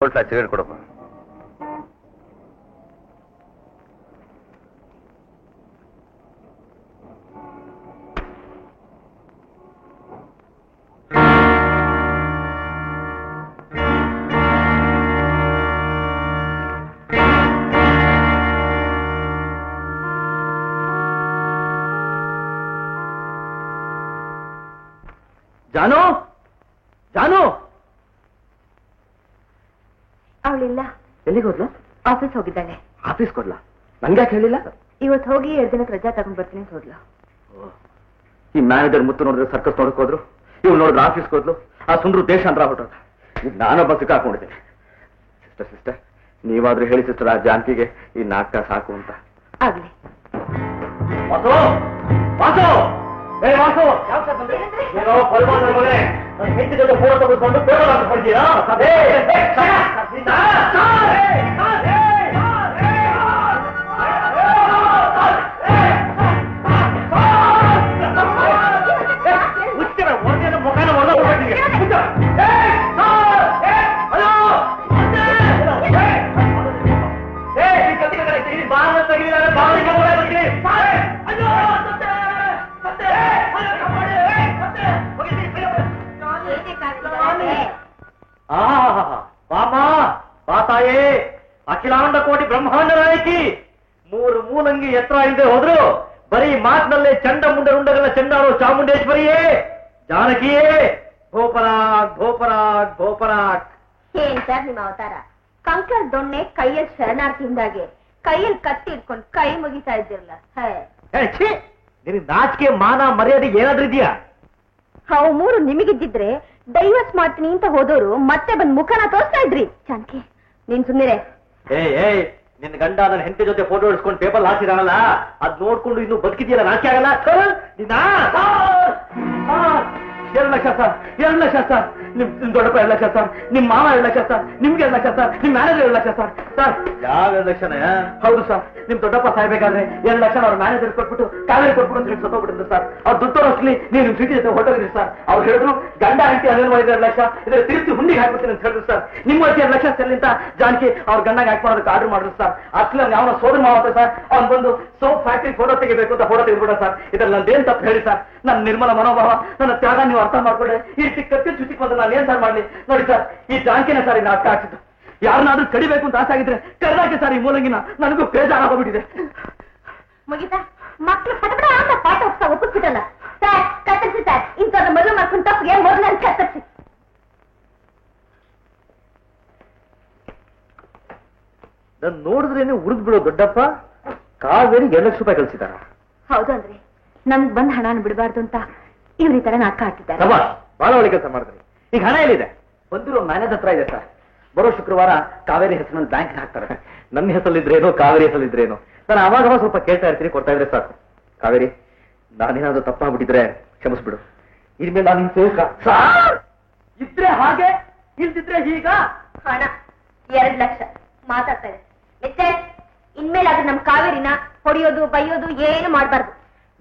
Cigarette ಕೊಡಪ್ಪ. ಜಾನು ಜಾನು ಅವಳಿಲ್ಲ. ಎಲ್ಲಿಗೆ ಹೋದ್ಲು? ಆಫೀಸ್ ಹೋಗಿದ್ದಾಳೆ. ಆಫೀಸ್ ಕೊಡ್ಲಾ? ನನ್ಗೆ ಯಾಕೆ ಹೇಳಿಲ್ಲ? ಇವತ್ತು ಹೋಗಿ 2 ದಿನಕ್ಕೆ ರಜಾ ತಗೊಂಡ್ ಬರ್ತೀನಿ ಅಂತ ಹೋದ್ಲು. ಈ ಮ್ಯಾನೇಜರ್ ಮುತ್ತು ನೋಡಿದ್ರೆ ಸರ್ಕಸ್ ನೋಡಕ್ ಹೋದ್ರು, ಇವ್ರು ನೋಡಿದ್ರೆ ಆಫೀಸ್ಗೆ ಹೋದ್ಲು. ಆ ಸುಂದ್ರು ದೇಶ ಅಂತ ಹೊರಟೋದ. ನಾನೊಬ್ಬ ಸಿಕ್ಕಾಕೊಂಡಿದ್ದೀನಿ. ಸಿಸ್ಟರ್ ನೀವಾದ್ರೂ ಹೇಳಿ ಸಿಸ್ಟರ್, ಆ ಜಾನಕಿಗೆ ಈ ನಾಟಕ ಸಾಕು ಅಂತ. ಆಗ್ಲಿ. ವಾಸು ವಾಸು ಏ ವಾಸು, ಏನೋ ಪಲ್ಮಾನ್ ಮಗನೇ, ನನ್ನ ಹೆಂಡತಿ ಜೊತೆ ಫೋಟೋ ತೆಗೆದುಕೊಂಡು ಫೋಟೋ ಹಾಕಿಕೊಳ್ತೀರಾ? ಬಾತಾಯೇ, ಅಖಿಲಾಂಡ ಕೋಟಿ ಬ್ರಹ್ಮಾಂಡ ನಾಯಕಿ, 3 ಮೂಲಂಗಿ ಎತ್ತರ ಇಲ್ಲದೆ ಹೋದ್ರು ಬರೀ ಮಾತಿನಲ್ಲೇ ಚಂಡ ಮುಂಡರುಂಡಗಳ ಚಂಡಾಳು ಚಾಮುಂಡೇಶ್ವರಿಯೇ, ಜಾನಕಿಯೇ, ಭೋಪರಾಗ್ ಭೋಪರಾಗ್ ಭೋಪರಾಗ್. ಏನ್ ಸರ್ ನಿಮ್ಮ ಅವತಾರ? ಕಂಕರ್ ದೊಣ್ಣೆ ಕೈಯಲ್ಲಿ ಶರಣಾರ್ಥಿಯಿಂದಾಗೆ ಕೈಯಲ್ಲಿ ಕತ್ತಿ ಇಟ್ಕೊಂಡು ಕೈ ಮುಗಿತಾ ಇದ್ದಿರಲ್ಲ. ನಿನಗೆ ನಾಚಿಕೆ ಮಾನ ಮರ್ಯಾದೆ ಏನಾದ್ರೂ ಇದೆಯಾ? ಅವು 3 ನಿಮಗಿದ್ದಿದ್ರೆ ಡೈವರ್ಸ್ ಮಾಡ್ತೀನಿ ಅಂತ ಹೋದವರು ಮತ್ತೆ ಬಂದ್ ಮುಖನ ತೋರಿಸ್ತಾ ಇದ್ರಿ. ಜಾನಕಿ ನೀನ್ ಸುಮ್ಮನೆ. ಏಯ್ ನಿನ್ನ ಗಂಡ ನನ್ನ ಹೆಂಡತಿ ಜೊತೆ ಫೋಟೋ ಹಿಡ್ಕೊಂಡು ಪೇಪರ್ ಹಾಕಿದಾನಲ್ಲ, ಅದ್ ನೋಡ್ಕೊಂಡು ಇನ್ನು ಬದುಕಿದೆಯಲ್ಲ, ನಾಚಿಕೆ ಆಗಲ್ಲ? 2 ಲಕ್ಷ ಸರ್, 2 ಲಕ್ಷ ಸರ್, ನಿಮ್ ದೊಡ್ಡಪ್ಪ 2 ಲಕ್ಷ ಸರ್, ನಿಮ್ ಮಾವ 2 ಲಕ್ಷ ಸರ್, ನಿಮ್ಗೆ 2 ಲಕ್ಷ ಸರ್, ನಿಮ್ ಮ್ಯಾನೇಜರ್ 2 ಲಕ್ಷ ಸರ್. ಸರ್ ಯಾವ 2 ಲಕ್ಷನ? ಹೌದು ಸರ್, ನಿಮ್ ದೊಡ್ಡಪ್ಪ ಸಾಯ್ಬೇಕಾದ್ರೆ 2 ಲಕ್ಷ ಅವ್ರ ಮ್ಯಾನೇಜರ್ ಕೊಟ್ಬಿಟ್ಟು ಕಾವೇರಿ ಕೊಟ್ಬಿಟ್ಟು ಅಂತ ಹೇಳಿ ಸತ್ತೋಗ್ಬಿಟ್ಟಿದ್ರು ಸರ್. ಅವ್ರು ದುಡ್ಡು ತೋರಿಸ್ಲಿ, ನೀವು ನಿಮ್ ಸಿಟಿ ಜೊತೆ ಹೊರಟೋಗಿದ್ರಿ ಸರ್. ಅವ್ರು ಹೇಳಿದ್ರು ಗಂಡ ಹೆಂಡತಿ 2 ಲಕ್ಷ ಇದ್ರೆ ತಿರುಗಿ ಹುಂಡಿಗೆ ಹಾಕ್ಬಿಡ್ತೀನಿ ಅಂತ ಹೇಳಿದ್ರು ಸರ್. ನಿಮ್ಮ 2 ಲಕ್ಷ ಸೆಲ್ಲಿಂತ ಜಾನಕಿ ಅವ್ರ ಗಂಡಗೆ ಹಾಕಿ ಮಾಡೋದಕ್ಕೆ ಆರ್ಡರ್ ಮಾಡಿದ್ರು ಸರ್. ಅಟ್ಲ ಅವನ ಸೋದರ ಮಾವ ಸರ್, ಅವ್ನು ಬಂದು ಸೋಪ್ ಫ್ಯಾಕ್ಟ್ರಿ ಫೋಟೋ ತೆಗಿಬೇಕು ಅಂತ ಫೋಟೋ ತೆಗೆದ್ಬಿಡ ಸರ್. ಇದ್ರಲ್ಲಿ ನಂದೇನ್ ತಪ್ಪು ಹೇಳಿ ಸರ್? ನನ್ನ ನಿರ್ಮಲ ಮನೋಭಾವ, ನನ್ನ ತ್ಯಾಗ ನೀವು ಅರ್ಥ ಮಾಡ್ಕೊಂಡ್ರೆ ಈ ಕತ್ತಿ ಚುಚ್ಚಿಕ್ ಬಂದ್ರೆ ನಾನು ಏನ್ ಸರ್ ಮಾಡ್ಲಿ? ನೋಡಿ ಸರ್, ಈ ಜಾನಕಿನ ಸರ್ ಇನ್ನು ಅರ್ಥ ಆಗ್ತಿತ್ತು. ಯಾರನ್ನಾದ್ರೂ ಕಡಿಬೇಕು ಅಂತ ಆಸೆ ಆಗಿದ್ರೆ ಕರೆದಾಕೆ ಸರ್ ಈ ಮೂಲಂಗಿನ. ನನಗೂ ಬೇಜಾರಾಗೋಗ್ಬಿಟ್ಟಿದೆ. ಮುಗಿತಾ ಮಕ್ಳು ಪಟಪಟ ಅಂತ ಪಾಠ ಹೋಗ್ತಾ ಒಪ್ಪಿಸ್ಬಿಟ್ಟಲ್ಲ ಸರ್. ಕತ್ತರಿಸಿ ಸರ್, ಇಂಥವ್ರ ಮದುವೆ ಮಾಡ್ಕೊಂಡು ತಪ್ಪಿಗೆ ಮೊದಲು ನಾನು ಕತ್ತರಿಸಿ. ನಾನು ನೋಡಿದ್ರೇನೆ ಉರಿದ್ ಬಿಡೋ ದೊಡ್ಡಪ್ಪ. ಕಾವೇರಿ 2 ಲಕ್ಷ ರೂಪಾಯಿ ಕಳಿಸಿದಾರ. ಹೌದು ಅಂದ್ರೆ ನಮ್ಗ್ ಬಂದ್ ಹಣನ ಬಿಡಬಾರ್ದು ಅಂತ ಇವ್ರ ಈ ತರ ನಾಟಕ ಆಡ್ತಿದ್ದಾರೆ. ಬಹಳ ಒಳ್ಳೆ ಕೆಲಸ ಮಾಡಿದ್ರಿ. ಈಗ ಹಣ ಎಲ್ಲಿದೆ? ಬಂದಿರೋ ಮ್ಯಾನೇಜರ್ ಹತ್ರ ಇದೆ ಸರ್. ಬರೋ ಶುಕ್ರವಾರ ಕಾವೇರಿ ಹೆಸರನ್ನು ಬ್ಯಾಂಕ್ ಹಾಕ್ತಾರೆ. ನನ್ನ ಹೆಸರಲ್ಲಿದ್ರೇನು, ಕಾವೇರಿ ಹೆಸರಲ್ಲಿದ್ರೇನು, ನಾನು ಅವಾಗ ಸ್ವಲ್ಪ ಕೇಳ್ತಾ ಇರ್ತೀನಿ, ಕೊಡ್ತಾ ಇದ್ರೆ ಸಾಕು. ಕಾವೇರಿ, ನಾನೇನಾದ್ರೂ ತಪ್ಪಾಗ್ಬಿಟ್ಟಿದ್ರೆ ಕ್ಷಮಿಸ್ಬಿಡು. ಇನ್ಮೇಲೆ ನಾನು ನಿನ್ ಸೇವಕ. ಇದ್ರೆ ಹಾಗೆ, ಇಲ್ದಿದ್ರೆ ಹೀಗ. ಹಣ 2 ಲಕ್ಷ ಮಾತಾಡ್ತಾ ಇದೆ ಮಿಸ್ಟರ್. ಇನ್ಮೇಲೆ ಅದು ನಮ್ ಕಾವೇರಿನ ಹೊಡೆಯೋದು ಬೈಯೋದು ಏನು ಮಾಡ್ಬಾರ್ದು.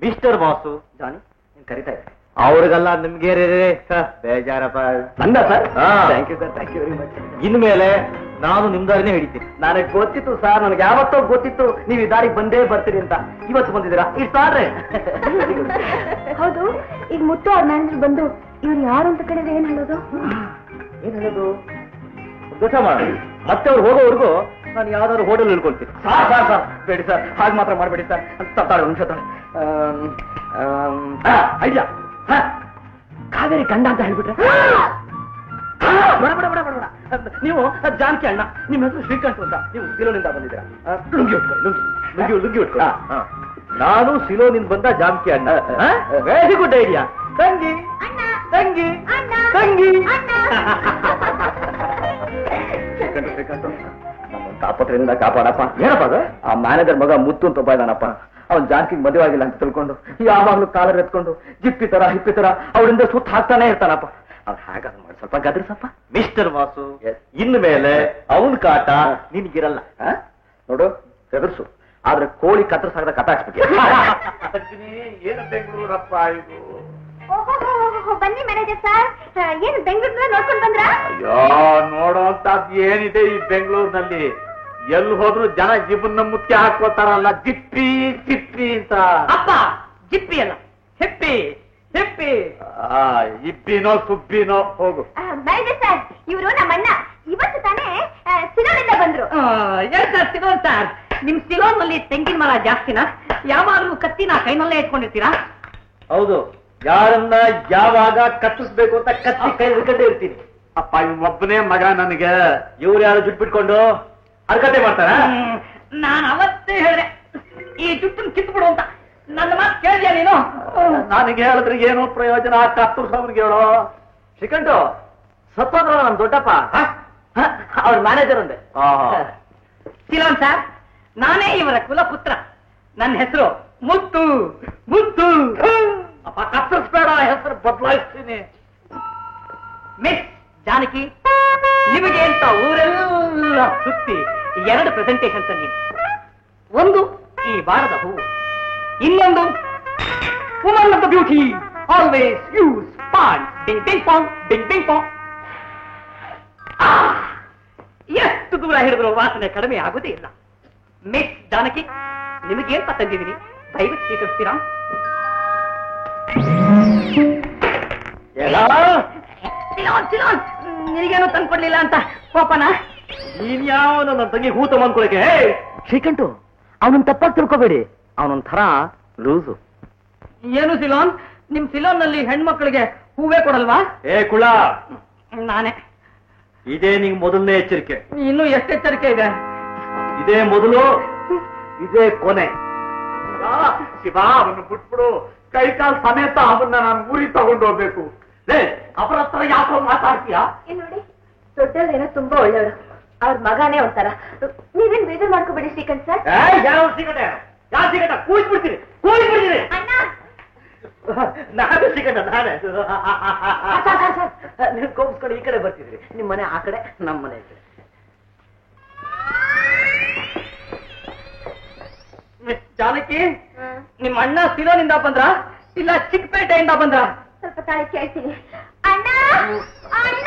ಮಿಸ್ಟರ್ ಬಾಸು, ಜಾನಿ ನೀನ್ ಕರಿತಾ ಇದ್ದಾರೆ. ಅವ್ರಿಗೆಲ್ಲ ನಿಮ್ಗೆ ಬೇಜಾರಪ್ಪ. ನಂದ sir? Thank you sir, thank you very much. ಇನ್ಮೇಲೆ ನಾನು ನಿಮ್ ದಾರಿನೇ ಹಿಡಿತೀನಿ. ನನಗೆ ಗೊತ್ತಿತ್ತು ಸರ್, ನನಗೆ ಯಾವತ್ತೋ ಗೊತ್ತಿತ್ತು ನೀವು ಈ ದಾರಿಗೆ ಬಂದೇ ಬರ್ತೀರಿ ಅಂತ. ಇವತ್ತು ಬಂದಿದ್ದೀರಾ, ಇರ್ತಾರೆ. ಹೌದು, ಈಗ ಮುತ್ತು ಅವ್ರ ಮ್ಯಾನೇಜರ್ ಬಂದು ಇವ್ರು ಯಾರು ಅಂತ ಕಡೆದ್ರೆ ಏನ್ ಹೇಳೋದು? ಏನ್ ಹೇಳೋದು? ಕೆಲಸ ಮಾಡಿ, ಮತ್ತೆ ಅವ್ರು ಹೋಗೋವರೆಗೂ ನಾನು ಯಾವ್ದಾದ್ರು ಹೋಟೆಲ್ ಇಳ್ಕೊಳ್ತೀನಿ. ಸರ್ ಸರ್ ಬೇಡಿ ಸರ್, ಹಾಗೆ ಮಾತ್ರ ಮಾಡಬೇಡಿ ಸರ್. ತಪ್ಪಾಳೆ ಒಂದು ನಿಮಿಷ. ಐಡಿಯಾ, ಕಾವೇರಿ ಗಂಡ ಅಂತ ಹೇಳ್ಬಿಟ್ರೆ ನೀವು ಜಾನಕಿ ಅಣ್ಣ, ನಿಮ್ಮ ಹೆಸರು ಶ್ರೀಕಂಠ್ ಅಂತ, ನೀವು ಸಿಲೋನಿಂದ ಬಂದಿದ್ದೀರಾ. ಲುಂಗಿ ಉಟ್ಕೊಳ್ಳಿ, ಲುಂಗಿ ಲುಂಗಿ ಉಟ್ಕೊಳ್ಳಿ. ನಾನು ಸಿಲೋನಿಂದ ಬಂದ ಜಾನಕಿ ಅಣ್ಣ. Very good idea. ತಂಗಿ ತಂಗಿ ತಂಗಿ. ಶ್ರೀಕಂಠ ನಮ್ಮನ್ನು ತಾಪತ್ರೆಯಿಂದ ಕಾಪಾಡಪ್ಪ. ಏನಪ್ಪ ಅದು? ಆ ಮ್ಯಾನೇಜರ್ ಮಗ ಮುತ್ತು ಅಂತ ಒಬ್ಬ ಇದ್ದಾನಪ್ಪ. ಅವ್ನು ಜಾನಕಿಗೆ ಮದುವೆ ಆಗಿಲ್ಲ ಅಂತ ತಿಳ್ಕೊಂಡು ಯಾವಾಗ್ಲೂ ಕಾಲರ್ ಎತ್ಕೊಂಡು ಹಿಪ್ಪಿ ತರ ಅವಳಿಂದ ಸುತ್ತ ಹಾಕ್ತಾನೆ ಇರ್ತಾನಪ್ಪ. ಅವ್ನು ಹಾಗಾದ ಮಾಡಿ ಸ್ವಲ್ಪ ಗದ್ರಿಸಪ್ಪ. ಮಿಸ್ಟರ್ ವಾಸು, ಇನ್ನು ಮೇಲೆ ಅವನ್ ಕಾಟ ನಿನ್ಗಿರಲ್ಲ. ನೋಡು, ಗದರ್ಸು, ಆದ್ರೆ ಕೋಳಿ ಕತ್ತರಿಸಾಗದ ಕಟ್ಟಾಕ್ಸ್ಬಿಟ್ಟು. ಏನು ಬೆಂಗಳೂರಪ್ಪ ಇದು? ಬನ್ನಿ ಮ್ಯಾನೇಜರ್ ಸರ್. ಏನು ಬೆಂಗಳೂರಿನ ನೋಡ್ಕೊಂಡು ಬಂದ್ರ? ಅಯ್ಯೋ, ನೋಡೋಂತದ್ದು ಏನಿದೆ ಈ ಬೆಂಗಳೂರಿನಲ್ಲಿ? ಎಲ್ಲಿ ಹೋದ್ರು ಜನ ಜಿಬ್ಬನ್ನ ಮುತ್ತಿ ಹಾಕೋತಾರಲ್ಲ, ಜಿಪ್ಪಿ ಜಿಪ್ಪಿ ಅಂತ. ಅಪ್ಪ, ಜಿಪ್ಪಿ ಅಲ್ಲ, ಹೆಪ್ಪಿ ಹೆಪ್ಪಿ. ಇಬ್ಬಿನೋ ಸುಬ್ಬಿನೋ. ಹೋಗು. ಮ್ಯಾನೇಜರ್ ಸರ್, ಇವರು ನಮ್ಮ ಅಣ್ಣ. ಇವತ್ತು ತಾನೇ ಸಿಲೋನಿಂದ ಬಂದ್ರು. ಸಿಲೋನ್ ಸರ್, ನಿಮ್ ಸಿಲೋನ್ ನಲ್ಲಿ ತೆಂಗಿನ ಮರ ಜಾಸ್ತಿನಾ? ಯಾವಾಗಲೂ ಕತ್ತಿನ ಕೈನಲ್ಲೇ ಇಟ್ಕೊಂಡಿರ್ತೀರಾ? ಹೌದು. ಯಾರನ್ನ ಯಾವಾಗ ಕತ್ತಿಸ್ಬೇಕು ಅಂತ ಕತ್ತಿ ಕೈ ಹಿಡ್ಕೊಂಡೇ ಇರ್ತೀನಿ. ಅಪ್ಪ, ಇವೊಬ್ಬನೇ ಮಗ ನನಗೆ. ಇವ್ರು ಯಾರು ಜುಟ್ಟು ಬಿಟ್ಕೊಂಡು ಅರ್ಕತೆ ಮಾಡ್ತಾರ? ನಾನು ಅವತ್ತೇ ಹೇಳಿದೆ ಈ ಜುಟ್ಟನ್ನು ಕಿತ್ತು ಬಿಡು ಅಂತ. ನನ್ನ ಮಾತು ಕೇಳಿದ್ಯಾ ನೀನು? ನನಗೆ ಹೇಳಿದ್ರೆ ಏನೋ ಪ್ರಯೋಜನ? ಕತ್ತರ್ಸವ್ರಿಗೆ ಹೇಳೋ. ಶ್ರೀಕಂಠು ಸತ್ತೋದ್ರ ನಮ್ ದೊಡ್ಡಪ್ಪ, ಅವ್ರ ಮ್ಯಾನೇಜರ್ ಅಂದೆ. ಸಿಲೋನ್ ಸರ್, ನಾನೇ ಇವರ ಕುಲಪುತ್ರ. ನನ್ನ ಹೆಸರು ಮುತ್ತು. ಮುತ್ತು. ಅಪ್ಪ, ಕತ್ತರಿಸ್ಬೇಡ, ಹೆಸರು ಬದಲಾಯಿಸ್ತೀನಿ. ಮಿಸ್ ಜಾನಕಿ, ನಿಮಗೆ ಅಂತ ಊರೆಲ್ಲ ಸುತ್ತಿ 2 ಪ್ರೆಸೆಂಟೇಷನ್ ತಂದಿನಿ. ಒಂದು ಈ ವಾರದ ಹೂವು, ಇನ್ನೊಂದು woman of the beauty always use PAN. Ding ding Pong, ding ding Pong. ಎಷ್ಟು ದೂರ ಹಿಡಿದ್ರು ವಾಸನೆ ಕಡಿಮೆ ಆಗುದೇ ಇಲ್ಲ. ಮಿಸ್ ಜಾನಕಿ, ನಿಮಗೆ ಅಂತ ತಂದಿದ್ದೀನಿ, ದಯವಿಟ್ಟು ಸ್ವೀಕರಿಸ್ತೀರಾ? ಸಿಲೋನ್, ನಿನಗೇನು ತಂದ್ಕೊಡ್ಲಿಲ್ಲ ಅಂತ ಕೋಪನ? ನೀನ್ ಯಾವ ನನ್ನ ತಂಗಿ ಹೂ ತಗೊಂಡ್ಕೊಳಕ್ಕೆ? ಶ್ರೀಕಂಠು, ಅವನನ್ನ ತಪ್ಪಾಗಿ ತಿಳ್ಕೋಬೇಡಿ. ಅವನೊಂಥರ ಲೂಸು. ಏನು ಸಿಲೋನ್, ನಿಮ್ ಸಿಲೋನ್ ನಲ್ಲಿ ಹೆಣ್ಮಕ್ಳಿಗೆ ಹೂವೇ ಕೊಡಲ್ವಾ? ಏ ಕುಳ, ನಾನೇ. ಇದೇ ನಿಂಗ್ ಮೊದಲನೇ ಎಚ್ಚರಿಕೆ. ಇನ್ನು ಎಷ್ಟು ಎಚ್ಚರಿಕೆ ಇದೆ? ಇದೇ ಮೊದಲು, ಇದೇ ಕೊನೆ. ಶಿವ, ಅವನು ಬಿಟ್ಬಿಡು. ಕೈ ಕಾಲು ಸಮೇತ ಅವನ್ನ ನಾನು ಊರಿಗೆ ತಗೊಂಡು ಹೋಗ್ಬೇಕು. ಅವರ ಹತ್ರ ಯಾಕೋ ಮಾತಾಡ್ತೀಯಾ? ನೋಡಿ, ದೊಡ್ಡಲ್ಲೇನೋ ತುಂಬಾ ಒಳ್ಳೆಯವರು. ಅವ್ರ ಮಗಾನೇ ಒಂಥರ. ನೀವೇನ್ ಬೇಜಾರು ಮಾಡ್ಕೋಬೇಡಿ ಶ್ರೀಕಂಠ್ ಸರ್. ಯಾವ ಸಿಗಟ? ಯಾವ ಸಿಗಟ? ಕೂಯ್ಬಿಡ್ತೀನಿ. ಅಣ್ಣ, ನಾನೇ ಸಿಗಟ, ನಾನೇ. ನೀವು ಕೋಪಿಸ್ಕೊಂಡು ಈ ಕಡೆ ಬರ್ತಿದ್ರಿ. ನಿಮ್ ಮನೆ ಆ ಕಡೆ, ನಮ್ಮ ಮನೆ ಈ ಕಡೆ. ಮಿಸ್ ಜಾನಕಿ, ನಿಮ್ಮ ಅಣ್ಣ ಸಿಲೋನಿಂದ ಬಂದ್ರ ಇಲ್ಲ ಚಿಕ್ಕಪೇಟೆಯಿಂದ ಬಂದ್ರ? ಸ್ವಲ್ಪ ತಾಳಿ ಕೇಳ್ತೀನಿ. ಅಣ್ಣ, ಅಣ್ಣ.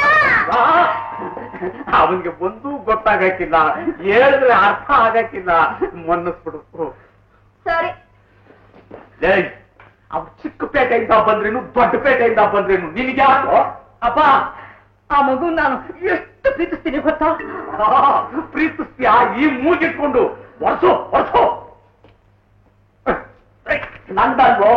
ಅವನ್ಗೆ ಒಂದೂ ಗೊತ್ತಾಗಕ್ಕಿಲ್ಲ, ಹೇಳಿದ್ರೆ ಅರ್ಥ ಆಗಕ್ಕಿಲ್ಲ. ಮನ್ನಿಸ್ಬಿಡು. ಸಾರಿ. ಅವ್ರು ಚಿಕ್ಕಪೇಟೆಯಿಂದ ಬಂದ್ರೇನು ದೊಡ್ಡ ಪೇಟೆಯಿಂದ ಬಂದ್ರೇನು ನಿನಗೆ ಯಾಕೋ? ಅಪ್ಪ, ಆ ಮಗು ನಾನು ಎಷ್ಟು ಪ್ರೀತಿಸ್ತೀನಿ ಗೊತ್ತಾ? ಪ್ರೀತಿಸ್ತೀಯಾ? ಈ ಮೂಗಿಟ್ಕೊಂಡು ವರ್ಷೋ ನಂದಲ್ವೋ?